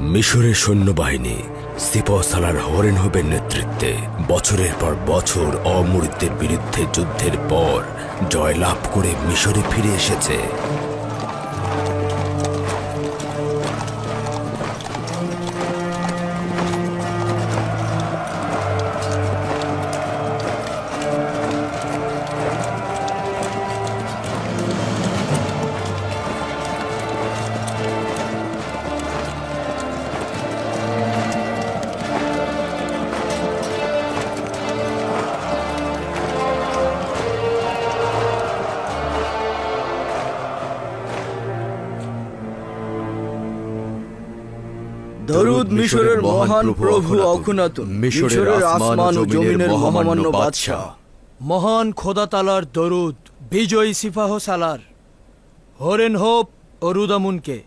মিশরের সৈন্যবাহিনী সিপাহসালার হরেনহোপের নেতৃত্বে বছরের পর বছর অমূর্তের বিরুদ্ধে যুদ্ধের পর জয়লাভ করে মিশরে ফিরে এসেছে। দরুদ মিশরের মহান প্রভু অখুনাতুন, মিশরের আসমান ও জমিনের মহামান্য বাদশা। মহান খোদা তালার দরুদ বিজয়ী সিপাহ সালার হরেনহোপ ও রুদামুনকে।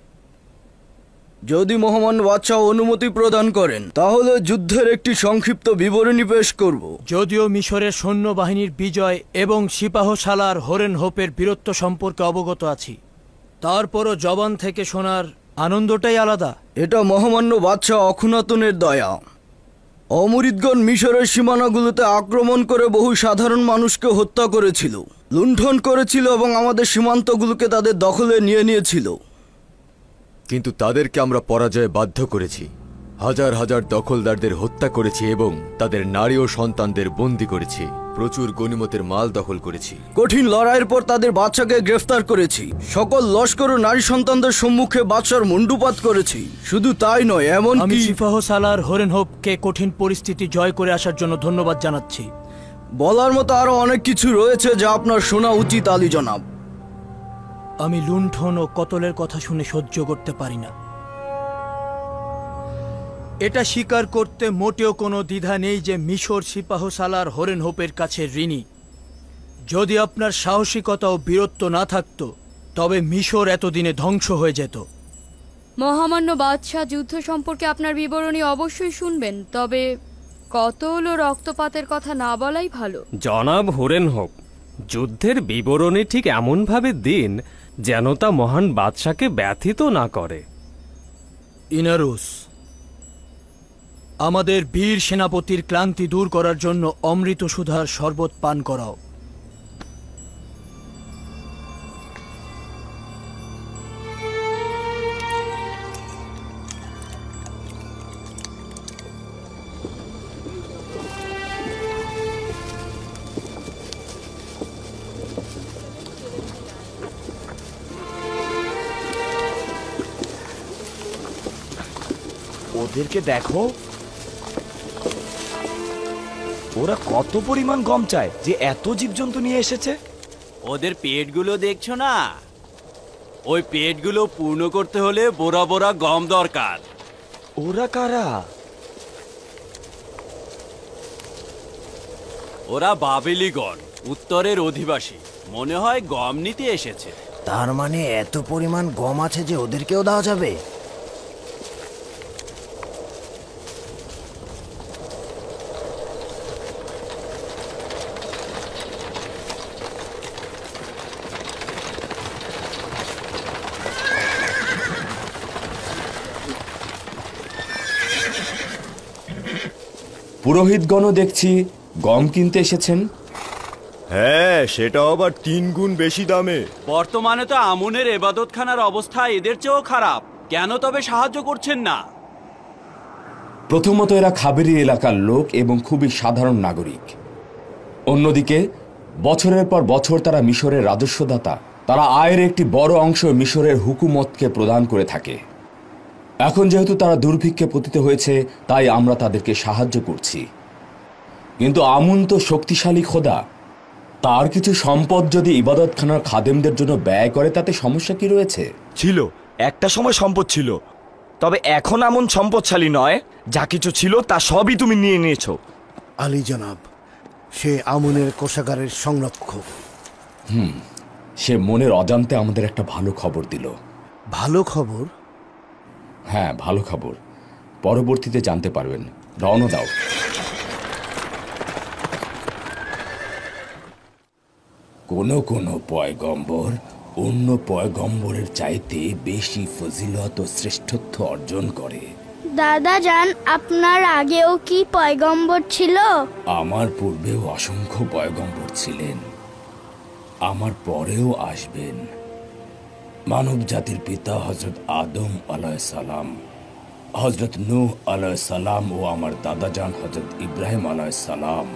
যদি মহামান্য বাদশা অনুমতি প্রদান করেন তাহলে যুদ্ধের একটি সংক্ষিপ্ত বিবরণী পেশ করব। যদিও মিশরের সৈন্যবাহিনীর বিজয় এবং সিপাহ সালার হরেনহোপের বীরত্ব সম্পর্কে অবগত আছি, তারপরও জবান থেকে শোনার আনন্দটাই আলাদা। এটা মহামান্য বাদশা অখুনাতুনের দয়া। অমরিদগণ মিশরের সীমানাগুলোতে আক্রমণ করে বহু সাধারণ মানুষকে হত্যা করেছিল, লুণ্ঠন করেছিল এবং আমাদের সীমান্তগুলোকে তাদের দখলে নিয়ে নিয়েছিল। কিন্তু তাদেরকে আমরা পরাজয়ে বাধ্য করেছি। হাজার হাজার দখলদারদের হত্যা করেছি এবং তাদের নারী ও সন্তানদের বন্দী করেছি। প্রচুর গনিমতের মাল দখল করেছি। কঠিন লড়াইয়ের পর তাদের বাদশাকে গ্রেফতার করেছি। সকল লস্কর ও নারী সন্তানদের সম্মুখে বাদশার মুন্ডুপাত করেছি। শুধু তাই নয়, আমি সিপাহ সালার হরেনহোপকে কঠিন পরিস্থিতি জয় করে আসার জন্য ধন্যবাদ জানাচ্ছি। বলার মতো আরো অনেক কিছু রয়েছে যা আপনার শোনা উচিত আলী জনাব। আমি লুণ্ঠন ও কতলের কথা শুনে সহ্য করতে পারি না। এটা স্বীকার করতে মোটেও কোনো দ্বিধা নেই যে মিশর সিপাহ সালার হরেনহোপের কাছে ঋণী। যদি আপনার সাহসিকতা ও বীরত্ব না থাকতো তবে মিশর এতদিনে ধ্বংস হয়ে যেত। মহামান্য বাদশাহ, যুদ্ধ সম্পর্কে আপনার বিবরণী অবশ্যই শুনবেন, তবে কতল ও রক্তপাতের কথা না বলাই ভালো। জনাব হরেনহোপ, যুদ্ধের বিবরণী ঠিক এমনভাবে দিন যেন তা মহান বাদশাকে ব্যথিত না করে। ইনারুস, আমাদের বীর সেনাপতির ক্লান্তি দূর করার জন্য অমৃত সুধার শরবত পান করাও। ওদেরকে দেখো, ওরা কত পরিমাণ গম চায় যে এত জীবজন্তু নিয়ে এসেছে। ওদের পেটগুলো দেখছো না? ওই পেটগুলো পূর্ণ করতে হলে বোরা বোরা গম দরকার। ওরা কারা? ওরা বাবেলিগণ, উত্তরের অধিবাসী। মনে হয় গম নিতে এসেছে। তার মানে এত পরিমাণ গম আছে যে ওদেরকেও দেওয়া যাবে? পুরোহিতগণও দেখছি গম কিনতে এসেছেন। হ্যাঁ, সেটা আবার 3 গুণ বেশি দামে। বর্তমানে তো আমুনের এবাদতখানার অবস্থা এদের চেয়েও খারাপ। কেন তবে সাহায্য করছেন না? প্রথমত এরা খাবেরি এলাকার লোক এবং খুবই সাধারণ নাগরিক। অন্যদিকে বছরের পর বছর তারা মিশরের রাজস্বদাতা। তারা আয়ের একটি বড় অংশ মিশরের হুকুমতকে প্রদান করে থাকে। এখন যেহেতু তারা দুর্ভিক্ষে পতিত হয়েছে, তাই আমরা তাদেরকে সাহায্য করছি। কিন্তু আমুন তো শক্তিশালী খোদা, তার কিছু সম্পদ যদি ইবাদতখানার খাদেমদের জন্য ব্যয় করে তাতে সমস্যা কি রয়েছে? ছিল, একটা সময় সম্পদ ছিল, তবে এখন এমন সম্পদশালী নয়। যা কিছু ছিল তা সবই তুমি নিয়ে নিয়েছো। আলী জনাব, সে আমুনের কোষাগারের সংরক্ষক। সে মনের অজান্তে আমাদের একটা ভালো খবর দিল। ভালো খবর? হ্যাঁ, ভালো খবর। পরবর্তীতে জানতে পারবেন। রওনা দাও। কোন কোন পয়গম্বর অন্য পয়গম্বরের চাইতে বেশি ফজিলত ও শ্রেষ্ঠত্ব অর্জন করে। দাদা যান, আপনার আগেও কি পয়গম্বর ছিল? আমার পূর্বেও অসংখ্য পয়গম্বর ছিলেন, আমার পরেও আসবেন। মানব জাতির পিতা হযরত আদম আলাইহিস সালাম, হযরত নূহ আলাইহিস সালাম ও আমার দাদাজান হযরত ইব্রাহিম আলাইহিস সালাম,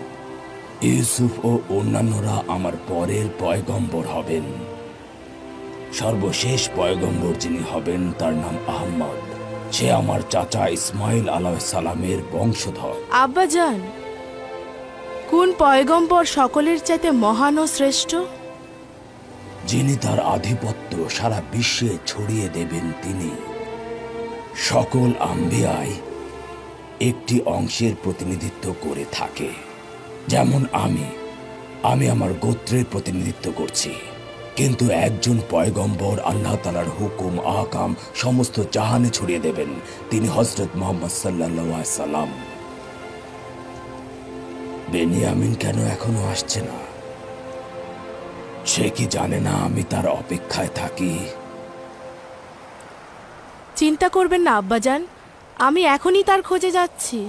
ইউসুফ ও অন্যান্যরা আমার পরের পয়গম্বর হবেন। সর্বশেষ পয়গম্বর যিনি হবেন তার নাম আহমদ। সে আমার চাচা ইসমাইল আলাইহিস সালামের বংশধর। আব্বাজান, কোন পয়গম্বর সকলের চাইতে মহান ও শ্রেষ্ঠ? যিনি তার আধিপত্য সারা বিশ্বে ছড়িয়ে দেবেন তিনি। সকল আম্বিয়ায় একটি অংশের প্রতিনিধিত্ব করে থাকে। যেমন আমি আমার গোত্রের প্রতিনিধিত্ব করছি, কিন্তু একজন পয়গম্বর আল্লাহ তাআলার হুকুম আহকাম সমস্ত জাহানে ছড়িয়ে দেবেন। তিনি হযরত মুহাম্মদ সাল্লাল্লাহু আলাইহি সাল্লাম। বেনিয়ামিন কেন এখনো আসছে না? সে কি জানে না আমি তার অপেক্ষায় থাকি? চিন্তা করবেন না আব্বাজান, আমি এখনই তার খোঁজে যাচ্ছি।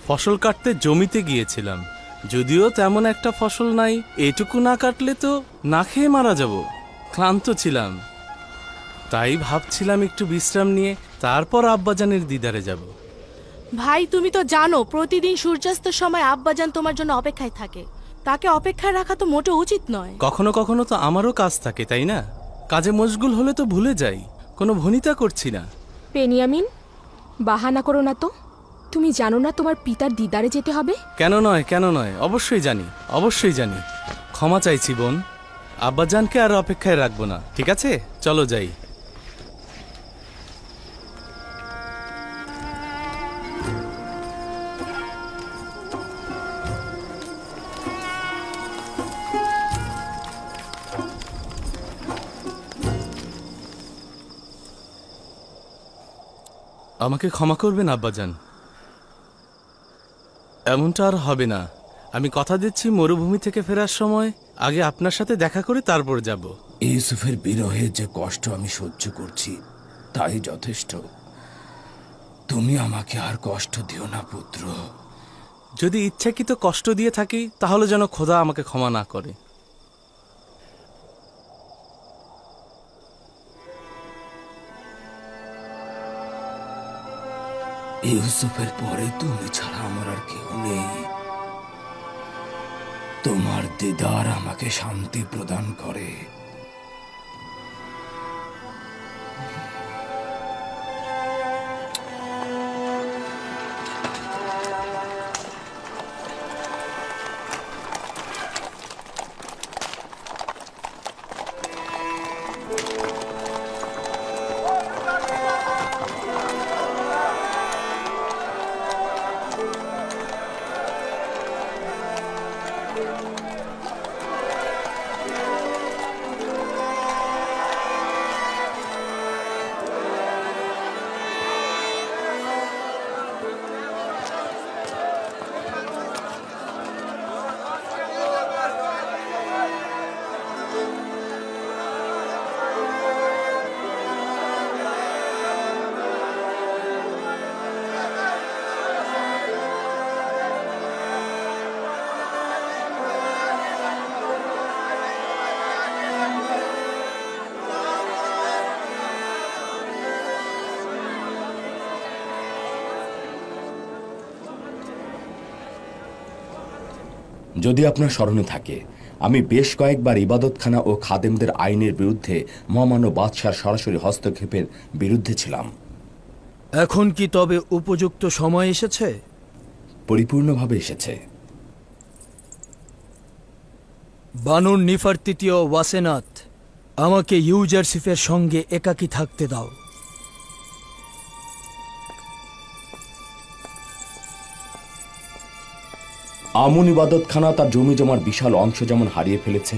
ফসল কাটতে জমিতে গিয়েছিলাম, যদিও তেমন একটা ফসল নাই। এটুকু না কাটলে তো না খেয়ে মারা যাব। ক্লান্ত ছিলাম, তাই ভাবছিলাম একটু বিশ্রাম নিয়ে তারপর আব্বাজানের দিদারে যাব। ভাই, তুমি তো জানো প্রতিদিন সূর্যাস্তের সময় আব্বাজান তোমার জন্য অপেক্ষায় থাকে। তাকে অপেক্ষায় রাখা তো মোটেও উচিত নয়। কখনো কখনো তো আমারও কাজ থাকে, তাই না? কাজে মশগুল হলে তো ভুলে যাই। কোনো ভনিতা করছি না। বেনিয়ামিন, বাহানা করো না তো। তুমি জানো না তোমার পিতার দিদারে যেতে হবে? কেন নয়, কেন নয়, অবশ্যই জানি, অবশ্যই জানি। ক্ষমা চাইছি বোন, আব্বাজানকে আর অপেক্ষায় রাখবো না। ঠিক আছে, চলো যাই। আমাকে ক্ষমা করবেন আব্বাজান, এমনটা আর হবে না। আমি কথা দিচ্ছি মরুভূমি থেকে ফেরার সময় আগে আপনার সাথে দেখা করে তারপর যাব। ইউসুফের বিরহে যে কষ্ট আমি সহ্য করছি তাই যথেষ্ট। তুমি আমাকে আর কষ্ট দিও না পুত্র। যদি ইচ্ছাকৃত কষ্ট দিয়ে থাকি তাহলে যেন খোদা আমাকে ক্ষমা না করে। ইউসুফের পরে তুমি ছাড়া আমার আর কেউ নেই। তোমার দিদার আমাকে শান্তি প্রদান করে। যদি আপনার স্মরণে থাকে, আমি বেশ কয়েকবার ইবাদতখানা ও খাদেমদের আইনের বিরুদ্ধে মহামান্য বাদশার সরাসরি হস্তক্ষেপের বিরুদ্ধে ছিলাম। এখন কি তবে উপযুক্ত সময় এসেছে? পরিপূর্ণভাবে এসেছে। বানুর নিফার তৃতীয় ওয়াসেনাত, আমাকে ইউজারসিফের সঙ্গে একাকী থাকতে দাও। আমুন ইবাদতখানা তার জমি জমার বিশাল অংশ যেমন হারিয়ে ফেলেছে,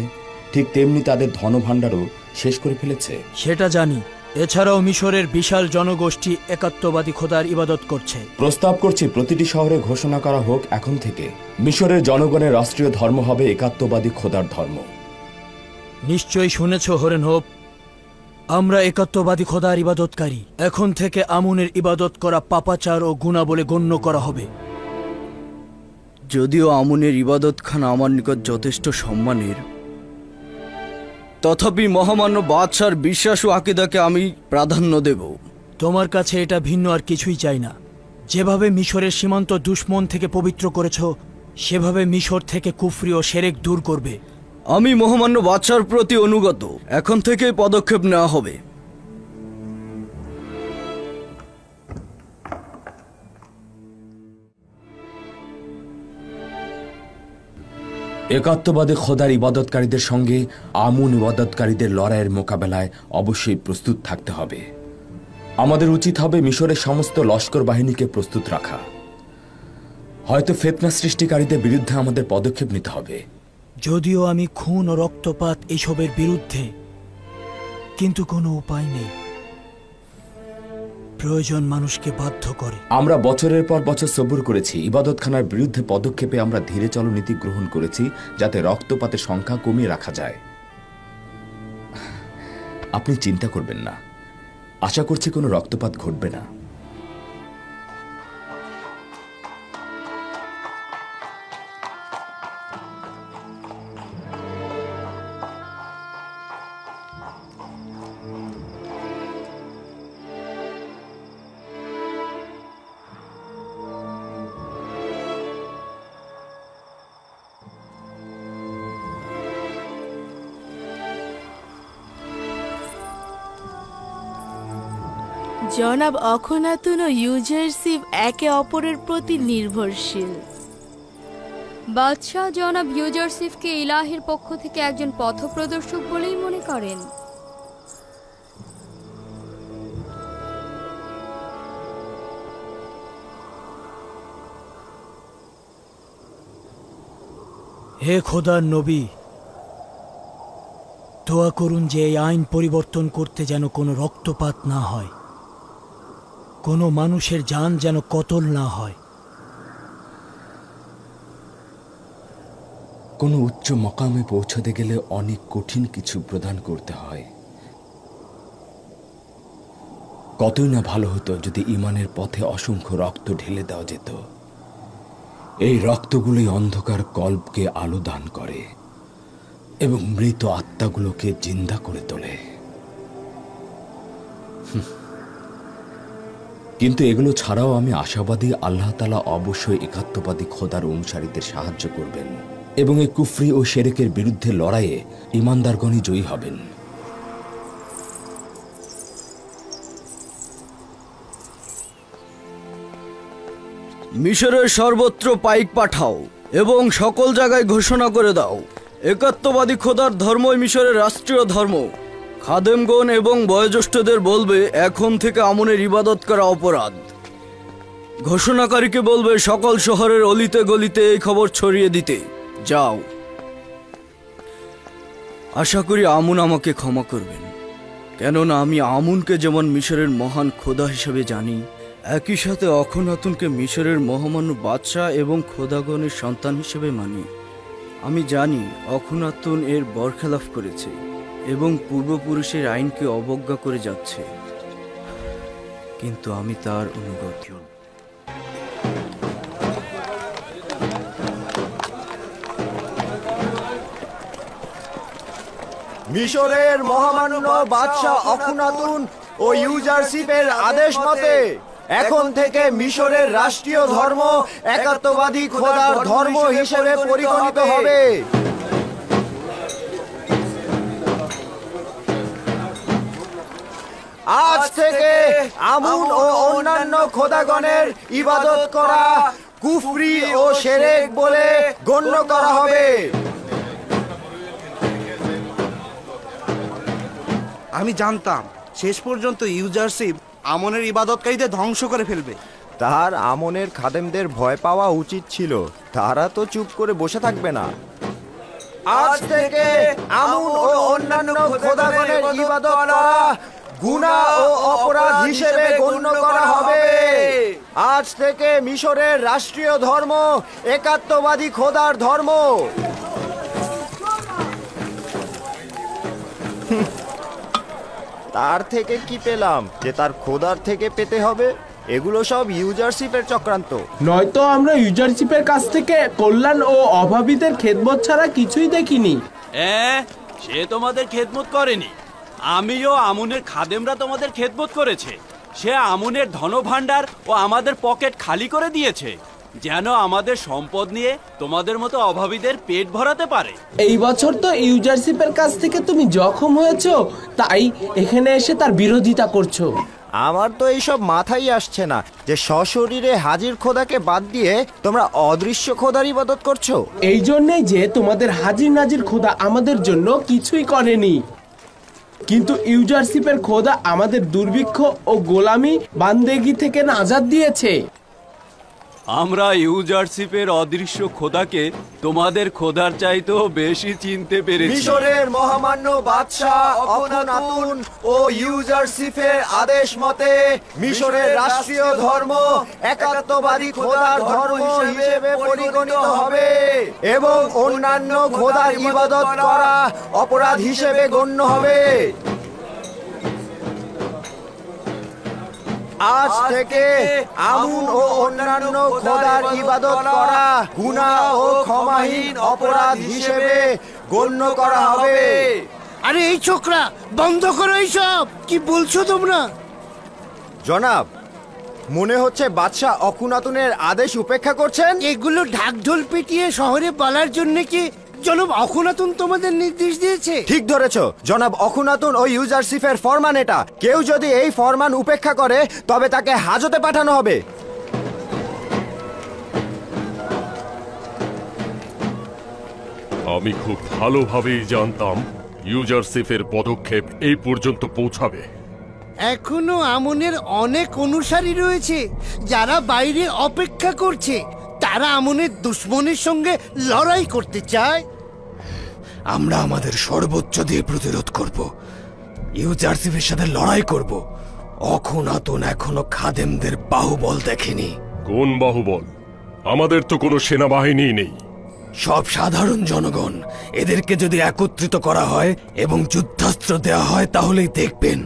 ঠিক তেমনি তাদের ধনভাণ্ডারও শেষ করে ফেলেছে। সেটা জানি। এছাড়াও মিশরের বিশাল জনগোষ্ঠী একাত্মবাদী খোদার ইবাদত করছে। প্রস্তাব করছি প্রতিটি শহরে ঘোষণা করা হোক এখন থেকে মিশরের জনগণের রাষ্ট্রীয় ধর্ম হবে একাত্মবাদী খোদার ধর্ম। নিশ্চয়ই শুনেছ হরেন হোপ, আমরা একাত্মবাদী খোদার ইবাদতকারী। এখন থেকে আমুনের ইবাদত করা পাপাচার ও গুনাহ বলে গণ্য করা হবে। যদিও আমুনের ইবাদতখানা আমার নিকট যথেষ্ট সম্মানের, তথাপি মহামান্য বাদশার বিশ্বাস ও আকীদাকে আমি প্রাধান্য দেব। তোমার কাছে এটা ভিন্ন আর কিছুই চাই না। যেভাবে মিশরের সীমান্ত দুশ্মন থেকে পবিত্র করেছ, সেভাবে মিশর থেকে কুফরি ও শিরক দূর করবে। আমি মহামান্য বাদশার প্রতি অনুগত। এখন থেকেই পদক্ষেপ নেওয়া হবে। একাত্মবাদী খোদার ইবাদতকারীদের সঙ্গে আমুন ইবাদতকারীদের লড়াইয়ের মোকাবেলায় অবশ্যই প্রস্তুত থাকতে হবে। আমাদের উচিত হবে মিশরের সমস্ত লস্কর বাহিনীকে প্রস্তুত রাখা। হয়তো ফিতনা সৃষ্টিকারীদের বিরুদ্ধে আমাদের পদক্ষেপ নিতে হবে। যদিও আমি খুন ও রক্তপাত এসবের বিরুদ্ধে, কিন্তু কোনো উপায় নেই। প্রয়োজন মানুষকে বাধ্য করে। আমরা বছরের পর বছর সবুর করেছি। ইবাদতখানার বিরুদ্ধে পদক্ষেপে আমরা ধীরে চলো নীতি গ্রহণ করেছি, যাতে রক্তপাতের সংখ্যা কমিয়ে রাখা যায়। আপনি চিন্তা করবেন না, আশা করছি কোনো রক্তপাত ঘটবে না। জনাব অখনাতুন ও ইউজারসিফ একে অপরের প্রতি নির্ভরশীল। বাদশাহ জনাব ইউজারসিফকে ইলাহের পক্ষ থেকে একজন পথপ্রদর্শক বলেই মনে করেন। হে খোদার নবী, দোয়া করুন যে এই আইন পরিবর্তন করতে যেন কোনো রক্তপাত না হয়, কোনো মানুষের জান যেন কতল না হয়। কোনো উচ্চ মকামে পৌঁছতে গেলে অনেক কঠিন কিছু প্রদান করতে হয়। কতই না ভালো হতো যদি ঈমানের পথে অসংখ্য রক্ত ঢেলে দেওয়া যেত। এই রক্তগুলোই অন্ধকার কল্পকে আলো দান করে এবং মৃত আত্মাগুলোকে জিন্দা করে তোলে। কিন্তু এগুলো ছাড়াও আমি আশাবাদী আল্লাহ তাআলা অবশ্যই একাত্মবাদী খোদার অনুসারীদের সাহায্য করবেন এবং এই কুফরি ও শিরকের বিরুদ্ধে লড়াইয়ে ঈমানদারগণই জয়ী হবেন। মিশরের সর্বত্র পাইক পাঠাও এবং সকল জায়গায় ঘোষণা করে দাও, একাত্মবাদী খোদার ধর্মই মিশরের রাষ্ট্রীয় ধর্ম। খাদেমগণ এবং বয়োজ্যেষ্ঠদের বলবে এখন থেকে আমুনের ইবাদত করা অপরাধ। ঘোষণাকারীকে বলবে সকল শহরের অলিতে গলিতে এই খবর ছড়িয়ে দিতে। যাও। আশা করি আমুন আমাকে ক্ষমা করবেন, কেননা আমি আমুনকে যেমন মিশরের মহান খোদা হিসেবে জানি, একই সাথে অখনাতুনকে মিশরের মহামান্য বাদশাহ এবং খোদাগণের সন্তান হিসেবে মানি। আমি জানি অখনাতুন এর বরখেলাফ করেছে এবং পূর্বপুরুষের আইনকে অবজ্ঞা করে যাচ্ছে, কিন্তু আমি তার অনুগত। মিশরের মহামান্য বাদশাহ অখনাতুন ও ইউজারশিপের আদেশ মতে এখন থেকে মিশরের রাষ্ট্রীয় ধর্ম একাত্মবাদী খোদার ধর্ম হিসেবে পরিগণিত হবে। আজ থেকে আমুন ও অন্যান্য খোদাগণের ইবাদত করা কুফরি ও শিরক বলে গণ্য করা হবে। আমি জানতাম শেষ পর্যন্ত ইউজারশিপ আমনের ইবাদতকারীদের ধ্বংস করে ফেলবে। তার আমনের খাদেমদের ভয় পাওয়া উচিত ছিল, তারা তো চুপ করে বসে থাকবে না। আজ থেকে আমুন ও অন্যান্য খোদাগণের ইবাদত করা গুনাহ ও অপরাধ হিসেবে গণ্য করা হবে। আজ থেকে মিশরের রাষ্ট্রীয় ধর্ম একাত্মবাদী খোদার ধর্ম। তার থেকে কি পেলাম যে তার খোদার থেকে পেতে হবে? এগুলো সব ইউজারশিপের চক্রান্ত। নয়তো আমরা ইউজারশিপের কাছ থেকে কল্যাণ ও অভাবীদের খেদমত ছাড়া কিছুই দেখিনি। সে তোমাদের খেদমত করেনি, আমিও আমুনের খাদেমরা তোমাদের খেদমত করেছে। সে আমুনের ধনভাণ্ডার ও আমাদের পকেট খালি করে দিয়েছে যেন আমাদের সম্পদ নিয়ে তোমাদের মতো অভাবীদের পেট ভরাতে পারে। এই বছর তো ইউজারশিপের কাছ থেকে তুমি জখম হয়েছো, তাই এখানে এসে তার বিরোধিতা করছো। আমার তো এইসব মাথায় আসছে না যে সশরীরে হাজির খোদাকে বাদ দিয়ে তোমরা অদৃশ্য খোদার ইবাদত করছো। এই জন্যই যে তোমাদের হাজির নাজির খোদা আমাদের জন্য কিছুই করেনি, কিন্তু ইউজারশিপের খোদা আমাদের দুর্ভিক্ষ ও গোলামি বান্দেগি থেকে নাজাত দিয়েছে। আমরা ইউজারশিপের অদৃশ্য খোদাকে তোমাদের খোদার চাইতেও বেশি চিনতে পেরেছি। মিশরের মহামান্য বাদশাহ অখনাতুন ও ইউজারশিপের আদেশ মতে মিশরের রাষ্ট্রীয় ধর্ম একাত্মবাদী খোদার ধর্ম হিসেবে পরিগণিত হবে এবং অন্যান্য খোদার ইবাদত করা অপরাধ হিসেবে গণ্য হবে। আজ থেকে আমুন ও অন্যান্য খোদার ইবাদত করা গুনাহ ও ক্ষমাহীন অপরাধ হিসেবে গণ্য করা হবে। আরে এই ছোকরা, বন্ধ করো এইসব। কি বলছো তোমরা? জনাব, মনে হচ্ছে বাদশাহ অখুনাতুনের আদেশ উপেক্ষা করছেন। এগুলো ঢাকঢোল পিটিয়ে শহরে বলার জন্য কি জনাব অখুনাতুন তোমাদের নির্দেশ দিয়েছে? ঠিক ধরেছো জনাব, অখুনাতুন ও ইউজারশিপের ফরমান এটা। কেউ যদি এই ফরমান উপেক্ষা করে তবে তাকে হাজতে পাঠানো হবে। আমি খুব ভালোভাবেই জানতাম ইউজারশিপের পদক্ষেপ এই পর্যন্ত পৌঁছাবে। এখনো আমনের অনেক অনুসারী রয়েছে যারা বাইরে অপেক্ষা করছে। তারা আমনের দুশ্মনের সঙ্গে লড়াই করতে চায়। আমরা আমাদের সর্বোচ্চ দিয়ে প্রতিরোধ করব, ইউজারশিপের সাথে লড়াই করব। অখুনাতুন এখনো খাদেমদের বাহুবল দেখেনি। কোন বাহুবল? আমাদের তো কোনো সেনাবাহিনী নেই। সব সাধারণ জনগণ। এদেরকে যদি একত্রিত করা হয় এবং যুদ্ধাস্ত্র দেওয়া হয় তাহলেই দেখবেন